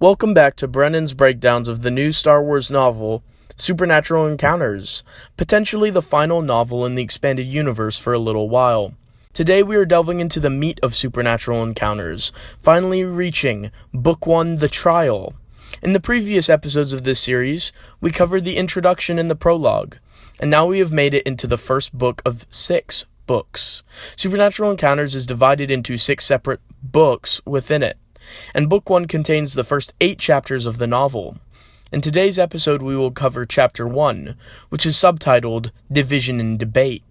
Welcome back to Brennan's breakdowns of the new Star Wars novel, Supernatural Encounters, potentially the final novel in the expanded universe for a little while. Today we are delving into the meat of Supernatural Encounters, finally reaching Book 1, The Trial. In the previous episodes of this series, we covered the introduction and the prologue, and now we have made it into the first book of 6 books. Supernatural Encounters is divided into 6 separate books within it, and Book 1 contains the first 8 chapters of the novel. In today's episode, we will cover Chapter 1, which is subtitled Division and Debate.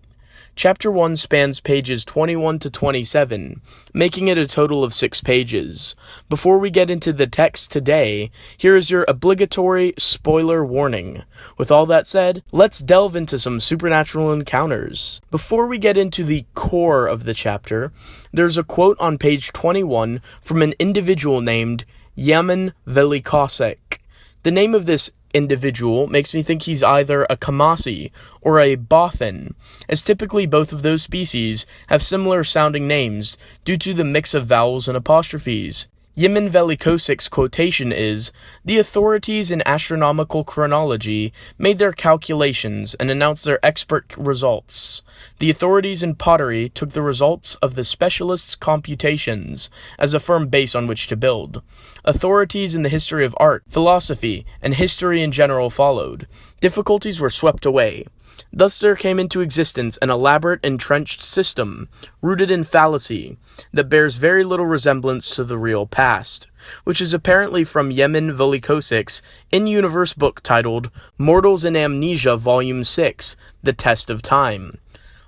Chapter 1 spans pages 21 to 27, making it a total of 6 pages. Before we get into the text today, here is your obligatory spoiler warning. With all that said, let's delve into some supernatural encounters. Before we get into the core of the chapter, there's a quote on page 21 from an individual named Yemen Velikosek. The name of this individual makes me think he's either a Kamasi or a Bothan, as typically both of those species have similar sounding names due to the mix of vowels and apostrophes. Yemen Velikosek's quotation is, "The authorities in astronomical chronology made their calculations and announced their expert results. The authorities in pottery took the results of the specialists' computations as a firm base on which to build. Authorities in the history of art, philosophy, and history in general followed. Difficulties were swept away. Thus there came into existence an elaborate entrenched system, rooted in fallacy, that bears very little resemblance to the real past," which is apparently from Yemen Velikosek's in-universe book titled Mortals in Amnesia Volume 6, The Test of Time.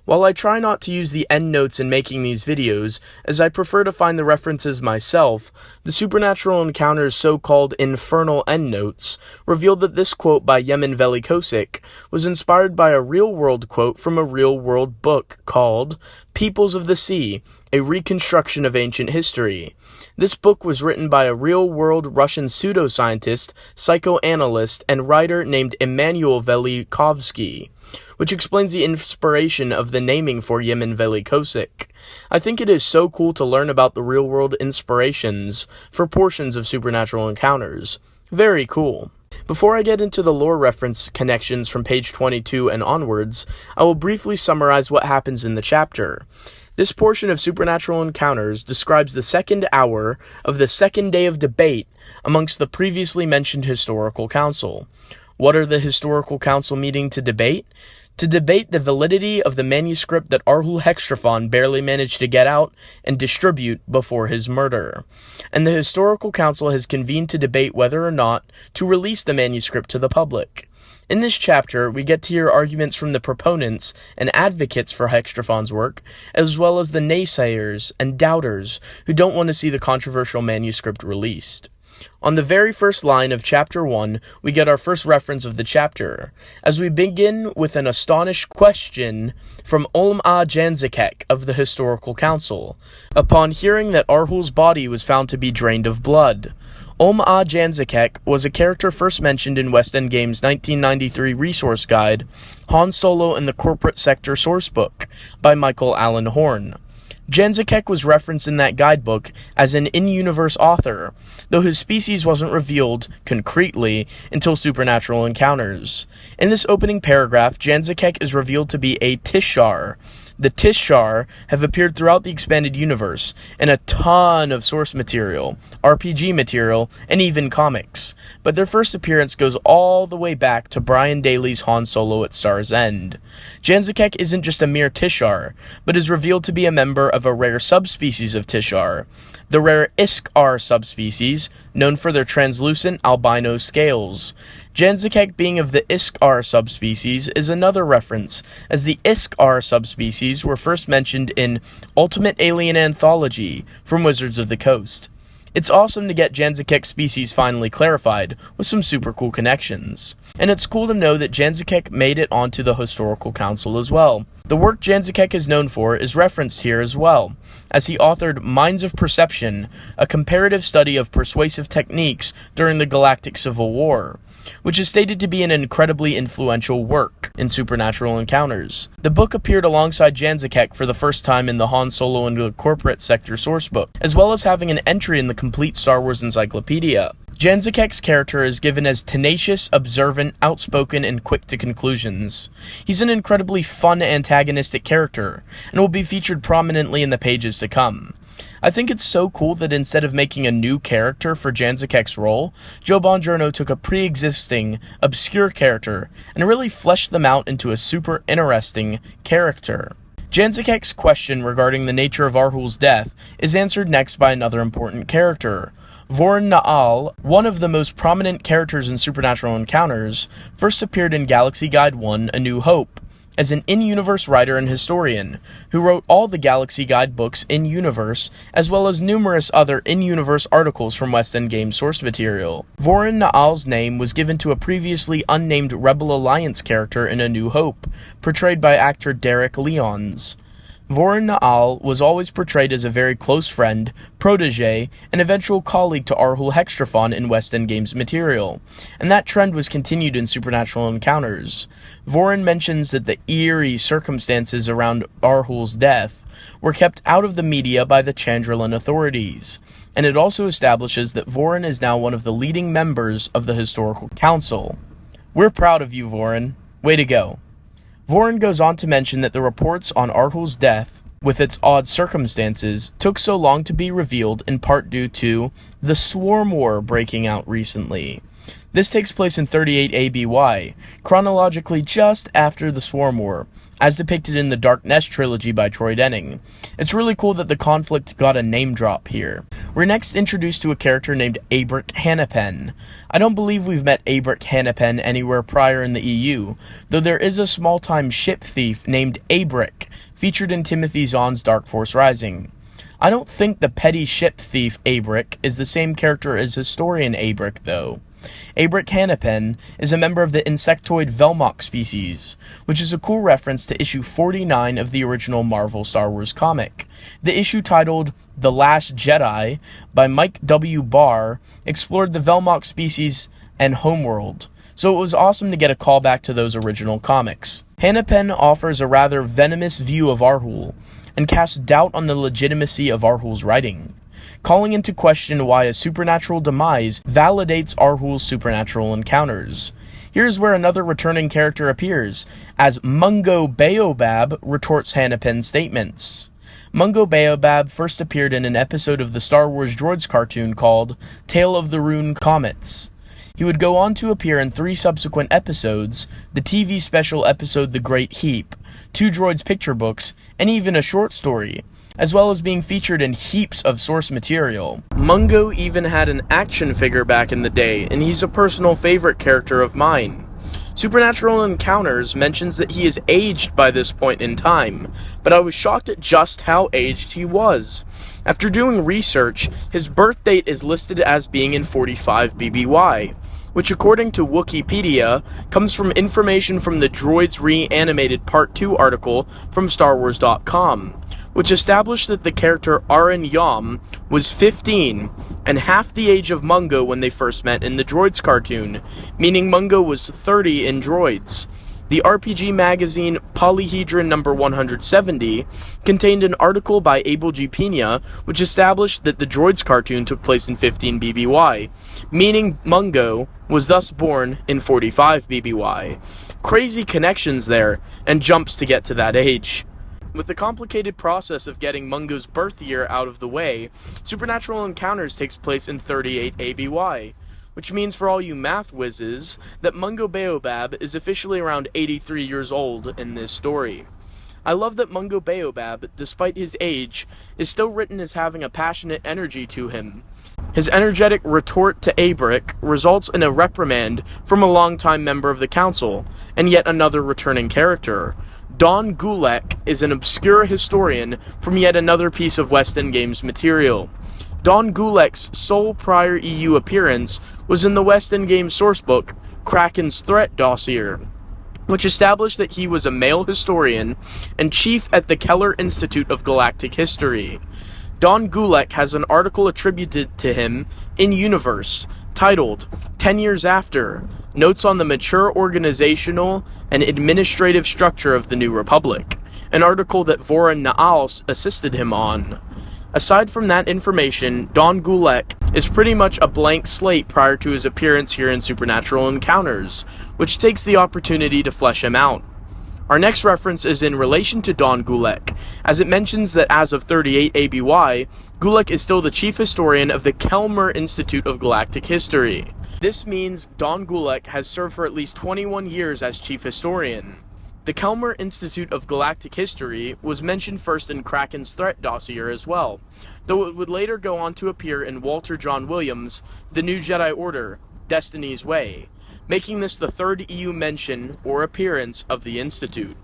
While I try not to use the endnotes in making these videos, as I prefer to find the references myself, the Supernatural Encounters' so-called infernal endnotes revealed that this quote by Yemen Velikosek was inspired by a real-world quote from a real-world book called Peoples of the Sea, A Reconstruction of Ancient History. This book was written by a real-world Russian pseudoscientist, psychoanalyst, and writer named Immanuel Velikovsky, which explains the inspiration of the naming for Yemen Velikosek. I think it is so cool to learn about the real-world inspirations for portions of Supernatural Encounters. Very cool. Before I get into the lore reference connections from page 22 and onwards, I will briefly summarize what happens in the chapter. This portion of Supernatural Encounters describes the second hour of the second day of debate amongst the previously mentioned Historical Council. What are the Historical Council meeting to debate? To debate the validity of the manuscript that Arhul Hextraphon barely managed to get out and distribute before his murder. And the Historical Council has convened to debate whether or not to release the manuscript to the public. In this chapter, we get to hear arguments from the proponents and advocates for Hextraphon's work, as well as the naysayers and doubters who don't want to see the controversial manuscript released. On the very first line of Chapter 1, we get our first reference of the chapter, as we begin with an astonished question from Olm-A Janzikek of the Historical Council, upon hearing that Arhul's body was found to be drained of blood. Olm-A Janzikek was a character first mentioned in West End Games' 1993 resource guide, Han Solo and the Corporate Sector Sourcebook, by Michael Allen Horn. Janzikek was referenced in that guidebook as an in-universe author, though his species wasn't revealed concretely until Supernatural Encounters. In this opening paragraph, Janzikek is revealed to be a Tishar. The Tishar have appeared throughout the expanded universe in a ton of source material, RPG material, and even comics, but their first appearance goes all the way back to Brian Daley's Han Solo at Star's End. Janzikek isn't just a mere Tishar, but is revealed to be a member of a rare subspecies of Tishar, the rare Iskar subspecies, known for their translucent albino scales. Janzikek being of the Iskar subspecies is another reference, as the Iskar subspecies were first mentioned in Ultimate Alien Anthology from Wizards of the Coast. It's awesome to get Janzikek's species finally clarified, with some super cool connections. And it's cool to know that Janzikek made it onto the Historical Council as well. The work Janzikek is known for is referenced here as well, as he authored Minds of Perception, a comparative study of persuasive techniques during the Galactic Civil War, which is stated to be an incredibly influential work in Supernatural Encounters. The book appeared alongside Janzikek for the first time in the Han Solo and the Corporate Sector sourcebook, as well as having an entry in the complete Star Wars Encyclopedia. Janzikek's character is given as tenacious, observant, outspoken, and quick to conclusions. He's an incredibly fun antagonistic character, and will be featured prominently in the pages to come. I think it's so cool that instead of making a new character for Janzikek's role, Joe Bongiorno took a pre-existing, obscure character and really fleshed them out into a super interesting character. Janzikek's question regarding the nature of Arhul's death is answered next by another important character. Vorin Na'al, one of the most prominent characters in Supernatural Encounters, first appeared in Galaxy Guide 1, A New Hope, as an in-universe writer and historian, who wrote all the Galaxy Guide books in-universe, as well as numerous other in-universe articles from West End Games source material. Vorin Na'al's name was given to a previously unnamed Rebel Alliance character in A New Hope, portrayed by actor Derek Leons. Vorin Na'al was always portrayed as a very close friend, protege, and eventual colleague to Arhul Hextrafon in West End Games material, and that trend was continued in Supernatural Encounters. Vorin mentions that the eerie circumstances around Arhul's death were kept out of the media by the Chandrilan authorities, and it also establishes that Vorin is now one of the leading members of the Historical Council. We're proud of you, Vorin. Way to go. Vorin goes on to mention that the reports on Arhul's death, with its odd circumstances, took so long to be revealed in part due to the Swarm War breaking out recently. This takes place in 38 ABY, chronologically just after the Swarm War, as depicted in the Dark Nest trilogy by Troy Denning. It's really cool that the conflict got a name drop here. We're next introduced to a character named Abric Hanapen. I don't believe we've met Abric Hanapen anywhere prior in the EU, though there is a small-time ship thief named Abric, featured in Timothy Zahn's Dark Force Rising. I don't think the petty ship thief Abric is the same character as historian Abric, though. Abric Hanapen is a member of the insectoid Velmok species, which is a cool reference to issue 49 of the original Marvel Star Wars comic. The issue titled The Last Jedi by Mike W. Barr explored the Velmok species and homeworld, so it was awesome to get a callback to those original comics. Hanapen offers a rather venomous view of Arhul, and casts doubt on the legitimacy of Arhul's writing, calling into question why a supernatural demise validates Arhul's supernatural encounters. Here's where another returning character appears, as Mungo Baobab retorts Hanapen's statements. Mungo Baobab first appeared in an episode of the Star Wars Droids cartoon called Tale of the Rune Comets. He would go on to appear in 3 subsequent episodes, the TV special episode The Great Heap, 2 Droids picture books, and even a short story, as well as being featured in heaps of source material. Mungo even had an action figure back in the day, and he's a personal favorite character of mine. Supernatural Encounters mentions that he is aged by this point in time, but I was shocked at just how aged he was. After doing research, his birth date is listed as being in 45 BBY, which according to Wikipedia, comes from information from the Droids Reanimated Part 2 article from StarWars.com, which established that the character Aren Yam was 15 and half the age of Mungo when they first met in the Droids cartoon, meaning Mungo was 30 in Droids. The RPG magazine Polyhedron number 170 contained an article by Abel G. Pena which established that the Droids cartoon took place in 15 BBY, meaning Mungo was thus born in 45 BBY. Crazy connections there, and jumps to get to that age. With the complicated process of getting Mungo's birth year out of the way, Supernatural Encounters takes place in 38 ABY, which means for all you math whizzes, that Mungo Baobab is officially around 83 years old in this story. I love that Mungo Baobab, despite his age, is still written as having a passionate energy to him. His energetic retort to Abric results in a reprimand from a longtime member of the council, and yet another returning character. Don Gulek is an obscure historian from yet another piece of West End Games material. Don Gulek's sole prior EU appearance was in the West End Games sourcebook, Kraken's Threat Dossier, which established that he was a male historian and chief at the Keller Institute of Galactic History. Don Gulek has an article attributed to him in Universe, titled 10 Years After, Notes on the Mature Organizational and Administrative Structure of the New Republic, an article that Vorin Na'al assisted him on. Aside from that information, Don Gulek is pretty much a blank slate prior to his appearance here in Supernatural Encounters, which takes the opportunity to flesh him out. Our next reference is in relation to Don Gulek, as it mentions that as of 38 ABY, Gulek is still the chief historian of the Kelmer Institute of Galactic History. This means Don Gulek has served for at least 21 years as chief historian. The Kelmer Institute of Galactic History was mentioned first in Kraken's threat dossier as well, though it would later go on to appear in Walter John Williams' The New Jedi Order, Destiny's Way, making this the third EU mention or appearance of the Institute.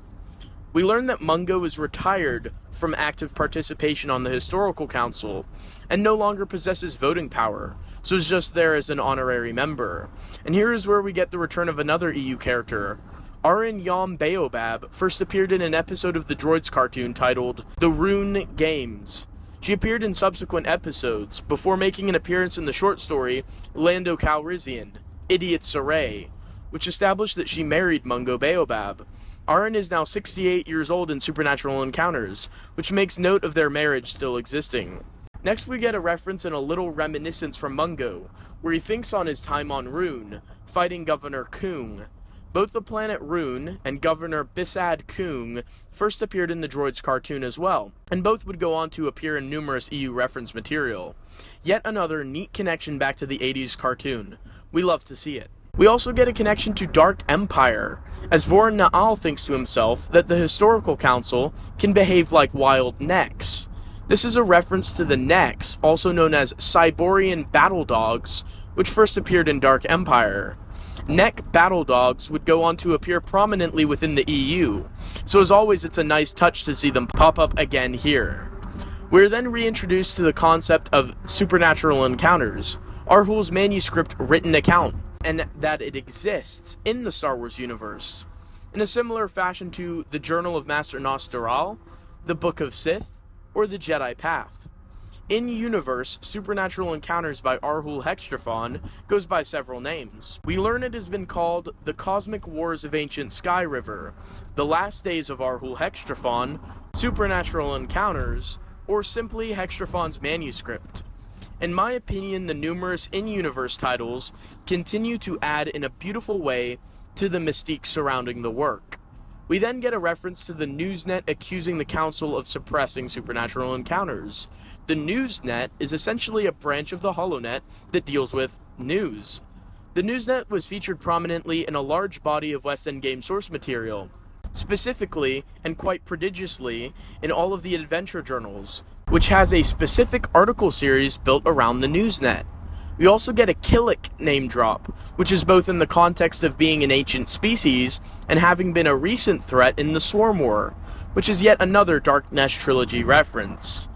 We learn that Mungo is retired from active participation on the Historical Council, and no longer possesses voting power, so is just there as an honorary member. And here is where we get the return of another EU character. Arin Yom Baobab first appeared in an episode of the Droids cartoon titled The Rune Games. She appeared in subsequent episodes, before making an appearance in the short story Lando Calrissian, Idiot's Array, which established that she married Mungo Baobab. Arin is now 68 years old in Supernatural Encounters, which makes note of their marriage still existing. Next we get a reference and a little reminiscence from Mungo, where he thinks on his time on Rune, fighting Governor Kung. Both the planet Rune and Governor Bisad Kung first appeared in the Droids cartoon as well, and both would go on to appear in numerous EU reference material. Yet another neat connection back to the 80s cartoon. We love to see it. We also get a connection to Dark Empire, as Voron Na'al thinks to himself that the Historical Council can behave like wild Necks. This is a reference to the Necks, also known as Cyborian battle dogs, which first appeared in Dark Empire. Neck battle dogs would go on to appear prominently within the EU, so as always it's a nice touch to see them pop up again here. We're then reintroduced to the concept of Supernatural Encounters, Arhul's manuscript written account, and that it exists in the Star Wars universe, in a similar fashion to the Journal of Master Nostaral, the Book of Sith, or the Jedi Path. In-universe, Supernatural Encounters by Arhul Hextraphon goes by several names. We learn it has been called The Cosmic Wars of Ancient Sky River, The Last Days of Arhul Hextraphon, Supernatural Encounters, or simply Hextraphon's manuscript. In my opinion, the numerous in-universe titles continue to add in a beautiful way to the mystique surrounding the work. We then get a reference to the Newsnet accusing the Council of suppressing Supernatural Encounters. The Newsnet is essentially a branch of the HoloNet that deals with news. The Newsnet was featured prominently in a large body of West End game source material, specifically, and quite prodigiously, in all of the adventure journals, which has a specific article series built around the Newsnet. We also get a Killik name drop, which is both in the context of being an ancient species and having been a recent threat in the Swarm War, which is yet another Dark Nest trilogy reference.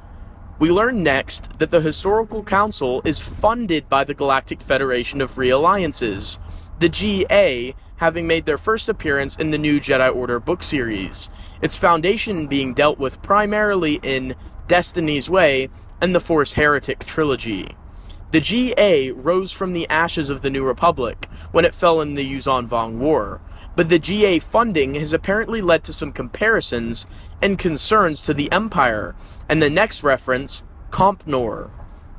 We learn next that the Historical Council is funded by the Galactic Federation of Free Alliances, the GA having made their first appearance in the New Jedi Order book series, its foundation being dealt with primarily in Destiny's Way and the Force Heretic trilogy. The GA rose from the ashes of the New Republic when it fell in the Yuzan Vong War, but the GA funding has apparently led to some comparisons and concerns to the Empire, and the next reference, Compnor.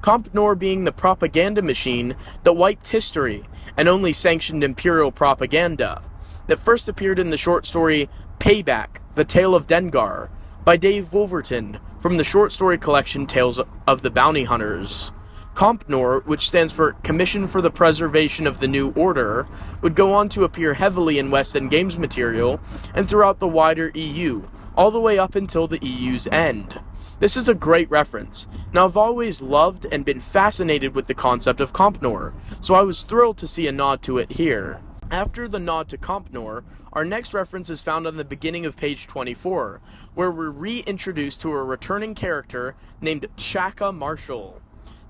Compnor being the propaganda machine that wiped history and only sanctioned Imperial propaganda, that first appeared in the short story Payback, The Tale of Dengar, by Dave Wolverton from the short story collection Tales of the Bounty Hunters. Compnor, which stands for Commission for the Preservation of the New Order, would go on to appear heavily in West End Games material and throughout the wider EU, all the way up until the EU's end. This is a great reference. Now, I've always loved and been fascinated with the concept of Compnor, so I was thrilled to see a nod to it here. After the nod to Compnor, our next reference is found on the beginning of page 24, where we're reintroduced to a returning character named Chaka Marshall.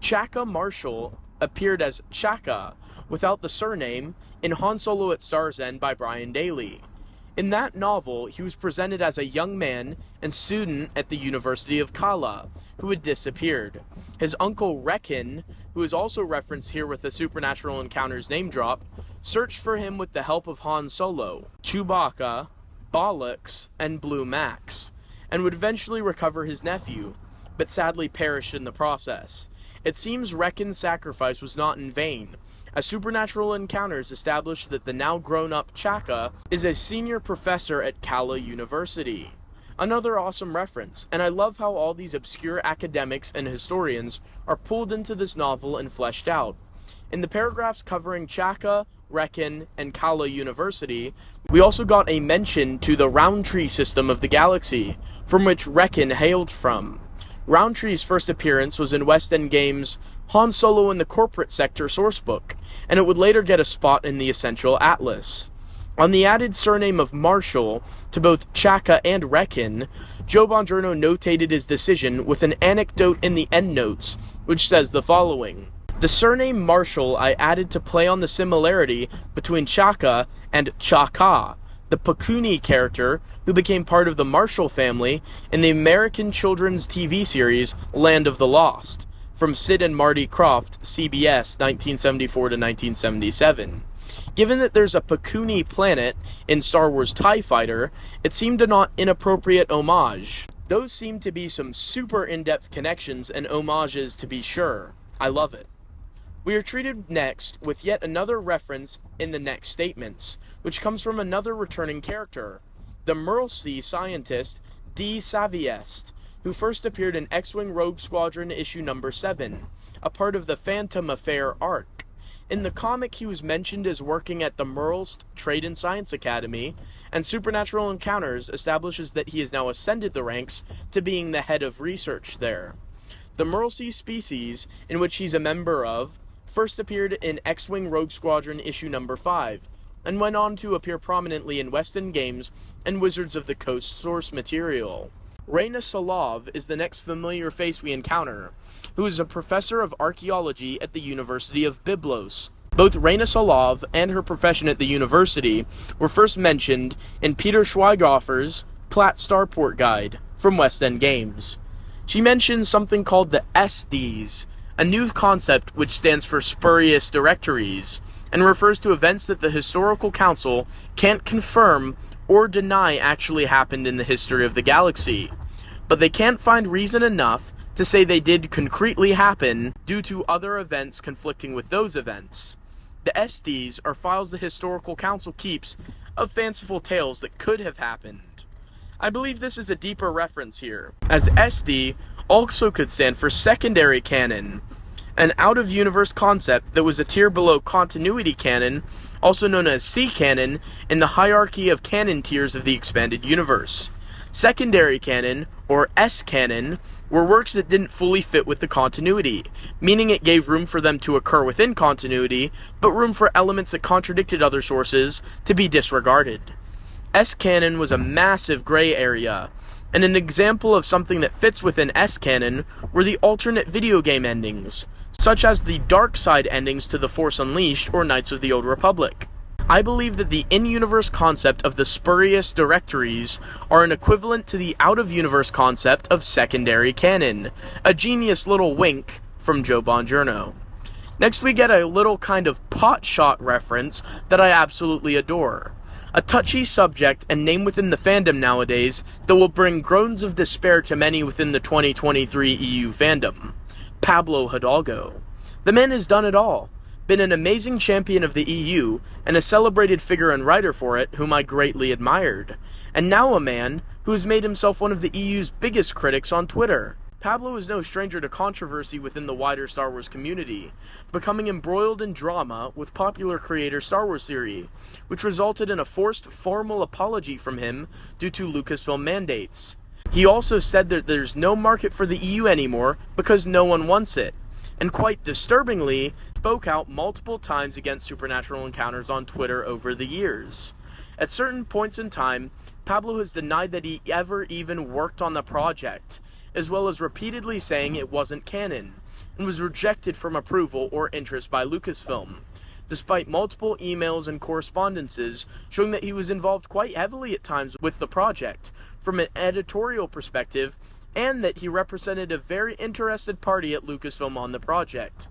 Chaka Marshall appeared as Chaka, without the surname, in Han Solo at Star's End by Brian Daley. In that novel, he was presented as a young man and student at the University of Kala, who had disappeared. His uncle Reckon, who is also referenced here with the Supernatural Encounters name drop, searched for him with the help of Han Solo, Chewbacca, Bollocks, and Blue Max, and would eventually recover his nephew. but sadly perished in the process. It seems Reckon's sacrifice was not in vain, as supernatural encounters established that the now grown-up Chaka is a senior professor at Kala University. Another awesome reference, and I love how all these obscure academics and historians are pulled into this novel and fleshed out. In the paragraphs covering Chaka, Reckon, and Kala University, we also got a mention to the Roundtree system of the galaxy, from which Reckon hailed from. Roundtree's first appearance was in West End Games' Han Solo in the Corporate Sector sourcebook, and it would later get a spot in the Essential Atlas. On the added surname of Marshall to both Chaka and Reckon, Joe Bongiorno notated his decision with an anecdote in the endnotes, which says the following. The surname Marshall I added to play on the similarity between Chaka and Chaka, the Pakuni character who became part of the Marshall family in the American children's TV series Land of the Lost, from Sid and Marty Krofft, CBS, 1974 to 1977. Given that there's a Pakuni planet in Star Wars TIE Fighter, it seemed a not inappropriate homage. Those seem to be some super in-depth connections and homages to be sure. I love it. We are treated next with yet another reference in the next statements, which comes from another returning character, the Merlsea scientist D. Saviest, who first appeared in X-Wing Rogue Squadron issue number 7, a part of the Phantom Affair arc. In the comic, he was mentioned as working at the Merlst Trade and Science Academy, and Supernatural Encounters establishes that he has now ascended the ranks to being the head of research there. The Merlsea species, in which he's a member of, first appeared in X-Wing Rogue Squadron issue number 5, and went on to appear prominently in West End Games and Wizards of the Coast source material. Reyna Solov is the next familiar face we encounter, who is a professor of archaeology at the University of Byblos. Both Reyna Solov and her profession at the university were first mentioned in Peter Schweighofer's Platt Starport Guide from West End Games. She mentions something called the SDs, a new concept which stands for spurious directories, and refers to events that the Historical Council can't confirm or deny actually happened in the history of the galaxy, but they can't find reason enough to say they did concretely happen due to other events conflicting with those events. The SDs are files the Historical Council keeps of fanciful tales that could have happened. I believe this is a deeper reference here, as SD also could stand for secondary canon, an out-of-universe concept that was a tier below continuity canon, also known as C-canon, in the hierarchy of canon tiers of the expanded universe. Secondary canon, or S-canon, were works that didn't fully fit with the continuity, meaning it gave room for them to occur within continuity, but room for elements that contradicted other sources to be disregarded. S-canon was a massive gray area, and an example of something that fits within S-canon were the alternate video game endings, such as the dark side endings to The Force Unleashed or Knights of the Old Republic. I believe that the in-universe concept of the spurious directories are an equivalent to the out-of-universe concept of secondary canon, a genius little wink from Joe Bongiorno. Next we get a little kind of pot shot reference that I absolutely adore. A touchy subject and name within the fandom nowadays that will bring groans of despair to many within the 2023 EU fandom. Pablo Hidalgo. The man has done it all. Been an amazing champion of the EU, and a celebrated figure and writer for it, whom I greatly admired. And now a man who has made himself one of the EU's biggest critics on Twitter. Pablo is no stranger to controversy within the wider Star Wars community, becoming embroiled in drama with popular creator Star Wars Theory, which resulted in a forced formal apology from him due to Lucasfilm mandates. He also said that there's no market for the EU anymore because no one wants it, and quite disturbingly, spoke out multiple times against Supernatural Encounters on Twitter over the years. At certain points in time, Pablo has denied that he ever even worked on the project, as well as repeatedly saying it wasn't canon, and was rejected from approval or interest by Lucasfilm, despite multiple emails and correspondences showing that he was involved quite heavily at times with the project, from an editorial perspective, and that he represented a very interested party at Lucasfilm on the project.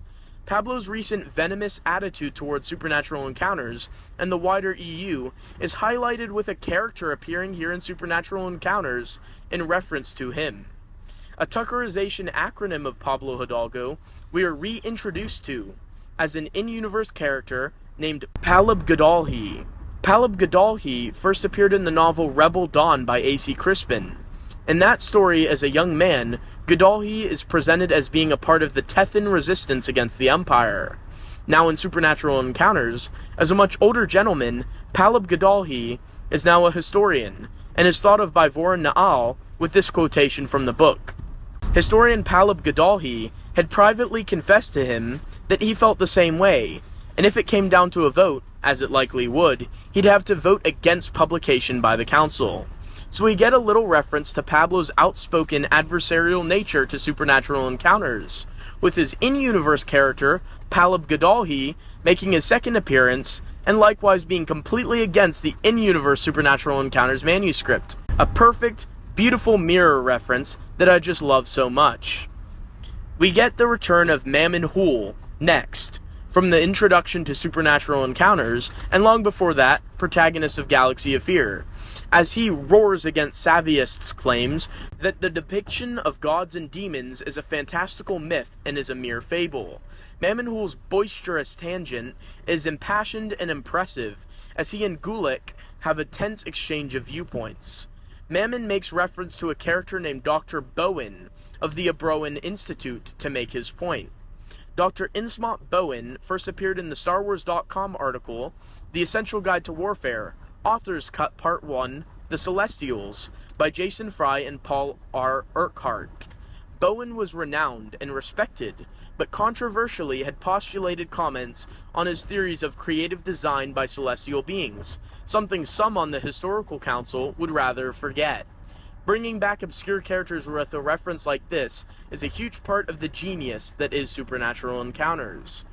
Pablo's recent venomous attitude towards Supernatural Encounters and the wider EU is highlighted with a character appearing here in Supernatural Encounters in reference to him. a Tuckerization acronym of Pablo Hidalgo we are reintroduced to as an in-universe character named Palab Gadolhi. Palab Gadolhi first appeared in the novel Rebel Dawn by A.C. Crispin. In that story, as a young man, Gadolhi is presented as being a part of the Tethan resistance against the Empire. Now in Supernatural Encounters, as a much older gentleman, Palab Gadolhi is now a historian, and is thought of by Voron Naal with this quotation from the book. Historian Palab Gadolhi had privately confessed to him that he felt the same way, and if it came down to a vote, as it likely would, he'd have to vote against publication by the council. So we get a little reference to Pablo's outspoken adversarial nature to Supernatural Encounters, with his in-universe character, Palab Gadolhi, making his second appearance, and likewise being completely against the in-universe Supernatural Encounters manuscript. A perfect, beautiful mirror reference that I just love so much. We get the return of Mammon Hool next, from the introduction to Supernatural Encounters, and long before that, protagonist of Galaxy of Fear, as he roars against Saviist's claims that the depiction of gods and demons is a fantastical myth and is a mere fable. Mammon Hool's boisterous tangent is impassioned and impressive, as he and Gulick have a tense exchange of viewpoints. Mammon makes reference to a character named Dr. Bowen of the Abroan Institute to make his point. Dr. Innsmouth Bowen first appeared in the StarWars.com article, The Essential Guide to Warfare, Author's Cut Part 1, The Celestials, by Jason Fry and Paul R. Urquhart. Bowen was renowned and respected, but controversially had postulated comments on his theories of creative design by celestial beings, something some on the Historical Council would rather forget. Bringing back obscure characters with a reference like this is a huge part of the genius that is Supernatural Encounters.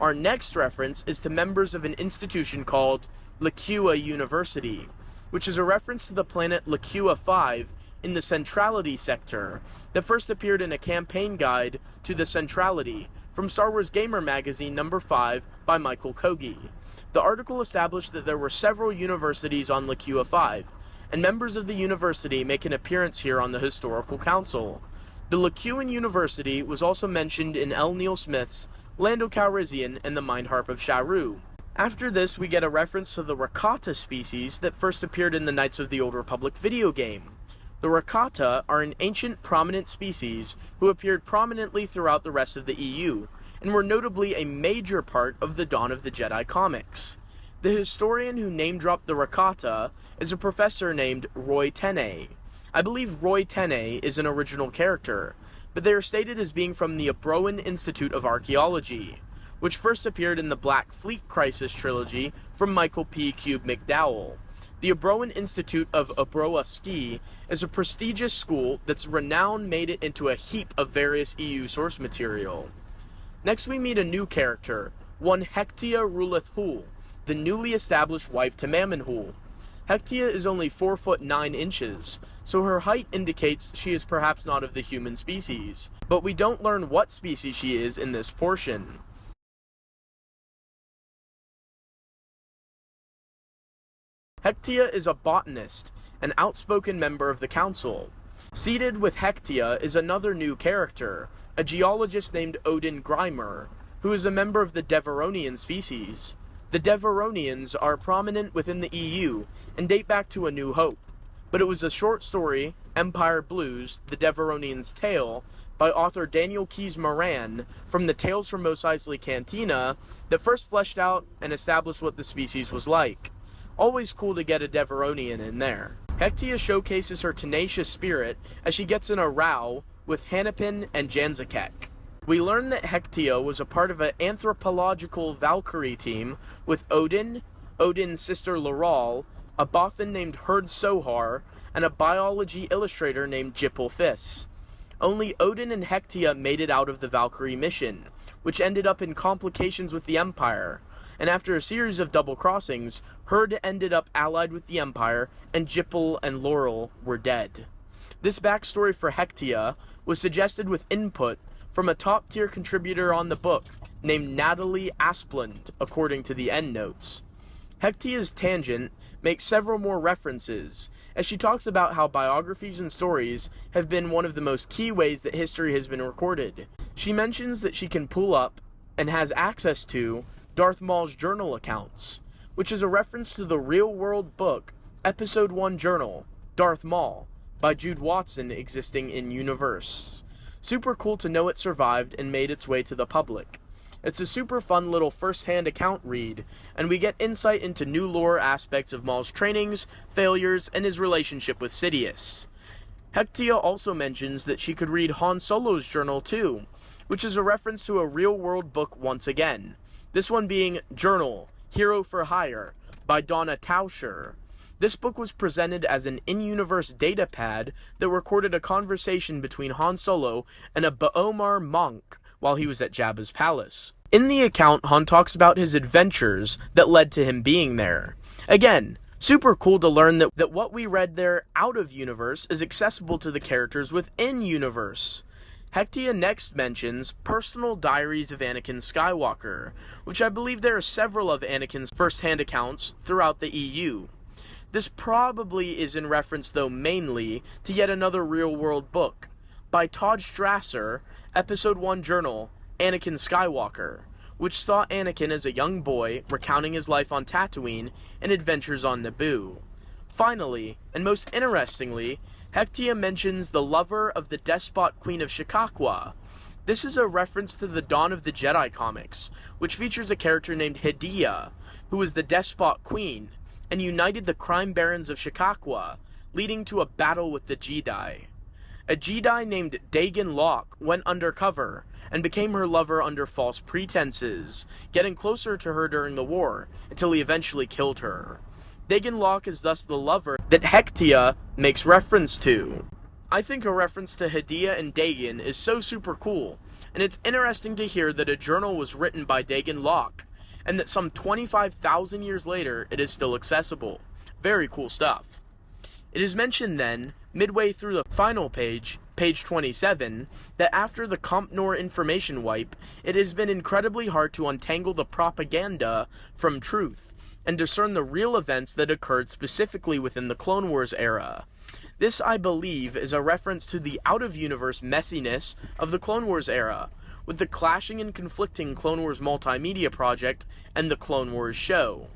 Our next reference is to members of an institution called Liqua University, which is a reference to the planet Liqua 5 in the Centrality sector that first appeared in a campaign guide to the Centrality from Star Wars Gamer Magazine number 5 by Michael Kogi. The article established that there were several universities on Liqua 5, and members of the university make an appearance here on the Historical Council. The Liquan University was also mentioned in L. Neil Smith's Lando Calrissian and the Mind Harp of Sharu. After this, we get a reference to the Rakata species that first appeared in the Knights of the Old Republic video game. The Rakata are an ancient, prominent species who appeared prominently throughout the rest of the EU, and were notably a major part of the Dawn of the Jedi comics. The historian who name-dropped the Rakata is a professor named Roy Tenney. I believe Roy Tenney is an original character, but they are stated as being from the Abroan Institute of Archaeology, which first appeared in the Black Fleet Crisis trilogy from Michael P. Cube McDowell. The Abroan Institute of Abroa Ski is a prestigious school that's renown made it into a heap of various EU source material. Next we meet a new character, one Hectia Ruleth Hul, the newly established wife to Mammon Hool. Hectia is only 4 foot 9 inches, so her height indicates she is perhaps not of the human species, but we don't learn what species she is in this portion. Hectia is a botanist, an outspoken member of the council. Seated with Hectia is another new character, a geologist named Odin Grimer, who is a member of the Deveronian species. The Deveronians are prominent within the EU and date back to A New Hope, but it was a short story, Empire Blues, The Deveronian's Tale, by author Daniel Keyes Moran from the Tales from Mos Eisley Cantina that first fleshed out and established what the species was like. Always cool to get a Deveronian in there. Hectia showcases her tenacious spirit as she gets in a row with Hanapin and Janzakek. We learn that Hectia was a part of an anthropological Valkyrie team with Odin, Odin's sister Laral, a Bothan named Herd Sohar, and a biology illustrator named Jippel Fiss. Only Odin and Hectia made it out of the Valkyrie mission, which ended up in complications with the Empire, and after a series of double crossings, Herd ended up allied with the Empire, and Jippel and Laurel were dead. This backstory for Hectia was suggested with input from a top-tier contributor on the book named Natalie Asplund, according to the endnotes. Hectia's tangent makes several more references, as she talks about how biographies and stories have been one of the most key ways that history has been recorded. She mentions that she can pull up and has access to Darth Maul's journal accounts, which is a reference to the real-world book, Episode 1 Journal, Darth Maul, by Jude Watson existing in Universe. Super cool to know it survived and made its way to the public. It's a super fun little first-hand account read, and we get insight into new lore aspects of Maul's trainings, failures, and his relationship with Sidious. Hectia also mentions that she could read Han Solo's journal too, which is a reference to a real-world book once again. This one being Journal, Hero for Hire, by Donna Tauscher. This book was presented as an in-universe datapad that recorded a conversation between Han Solo and a Baomar monk while he was at Jabba's palace. In the account, Han talks about his adventures that led to him being there. Again, super cool to learn that what we read there out of universe is accessible to the characters within universe. Hectia next mentions Personal Diaries of Anakin Skywalker, which I believe there are several of Anakin's first-hand accounts throughout the EU. This probably is in reference, though mainly, to yet another real-world book, by Todd Strasser, Episode 1 Journal, Anakin Skywalker, which saw Anakin as a young boy recounting his life on Tatooine and adventures on Naboo. Finally, and most interestingly, Hectia mentions the lover of the despot Queen of Shikakwa. This is a reference to the Dawn of the Jedi comics, which features a character named Hidia, who was the despot queen, and united the crime barons of Shikakwa, leading to a battle with the Jedi. A Jedi named Dagan Locke went undercover and became her lover under false pretenses, getting closer to her during the war, until he eventually killed her. Dagan Locke is thus the lover that Hectia makes reference to. I think a reference to Hidia and Dagan is so super cool, and it's interesting to hear that a journal was written by Dagan Locke, and that some 25,000 years later it is still accessible. Very cool stuff. It is mentioned then, midway through the final page, page 27, that after the Comp Nor information wipe, it has been incredibly hard to untangle the propaganda from truth, and discern the real events that occurred specifically within the Clone Wars era. This, I believe, is a reference to the out-of-universe messiness of the Clone Wars era, with the clashing and conflicting Clone Wars multimedia project and the Clone Wars show.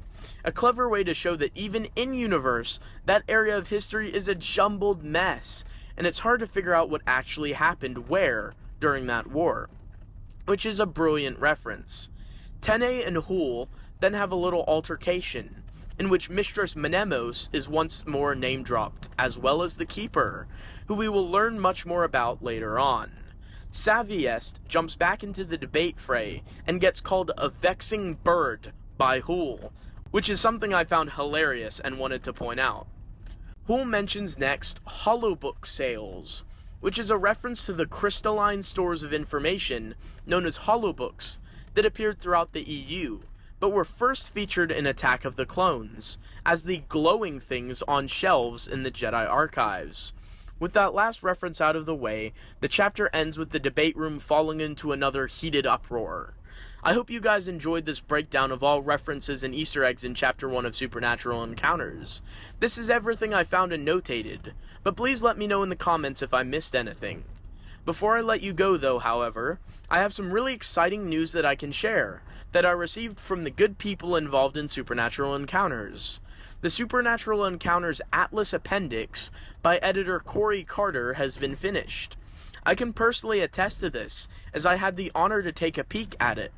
A clever way to show that even in-universe, that area of history is a jumbled mess, and it's hard to figure out what actually happened where during that war, which is a brilliant reference. Tene and Hul then have a little altercation, in which Mistress Menemos is once more name-dropped, as well as the Keeper, who we will learn much more about later on. Saviest jumps back into the debate fray and gets called a vexing bird by Hul, which is something I found hilarious and wanted to point out. Hul mentions next holobook sales, which is a reference to the crystalline stores of information known as holobooks that appeared throughout the EU, but were first featured in Attack of the Clones, as the glowing things on shelves in the Jedi archives. With that last reference out of the way, the chapter ends with the debate room falling into another heated uproar. I hope you guys enjoyed this breakdown of all references and Easter eggs in Chapter 1 of Supernatural Encounters. This is everything I found and notated, but please let me know in the comments if I missed anything. Before I let you go though, however, I have some really exciting news that I can share, that I received from the good people involved in Supernatural Encounters. The Supernatural Encounters Atlas Appendix by editor Corey Carter has been finished. I can personally attest to this, as I had the honor to take a peek at it,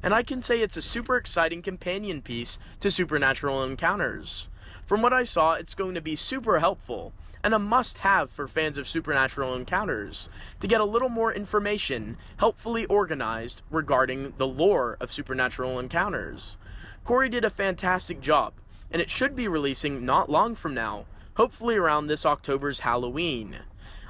and I can say it's a super exciting companion piece to Supernatural Encounters. From what I saw, it's going to be super helpful, and a must-have for fans of Supernatural Encounters, to get a little more information, helpfully organized, regarding the lore of Supernatural Encounters. Corey did a fantastic job, and it should be releasing not long from now, hopefully around this October's Halloween.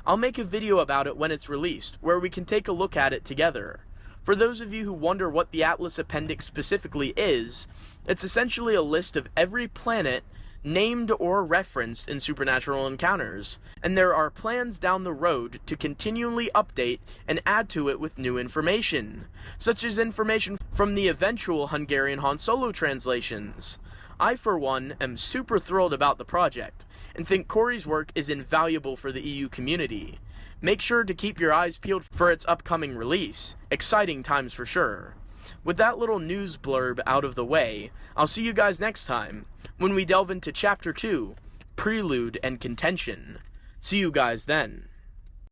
I'll make a video about it when it's released, where we can take a look at it together. For those of you who wonder what the Atlas Appendix specifically is, it's essentially a list of every planet named or referenced in Supernatural Encounters, and there are plans down the road to continually update and add to it with new information, such as information from the eventual Hungarian Han Solo translations. I, for one, am super thrilled about the project, and think Corey's work is invaluable for the EU community. Make sure to keep your eyes peeled for its upcoming release. Exciting times for sure. With that little news blurb out of the way, I'll see you guys next time, when we delve into Chapter 2, Prelude and Contention. See you guys then.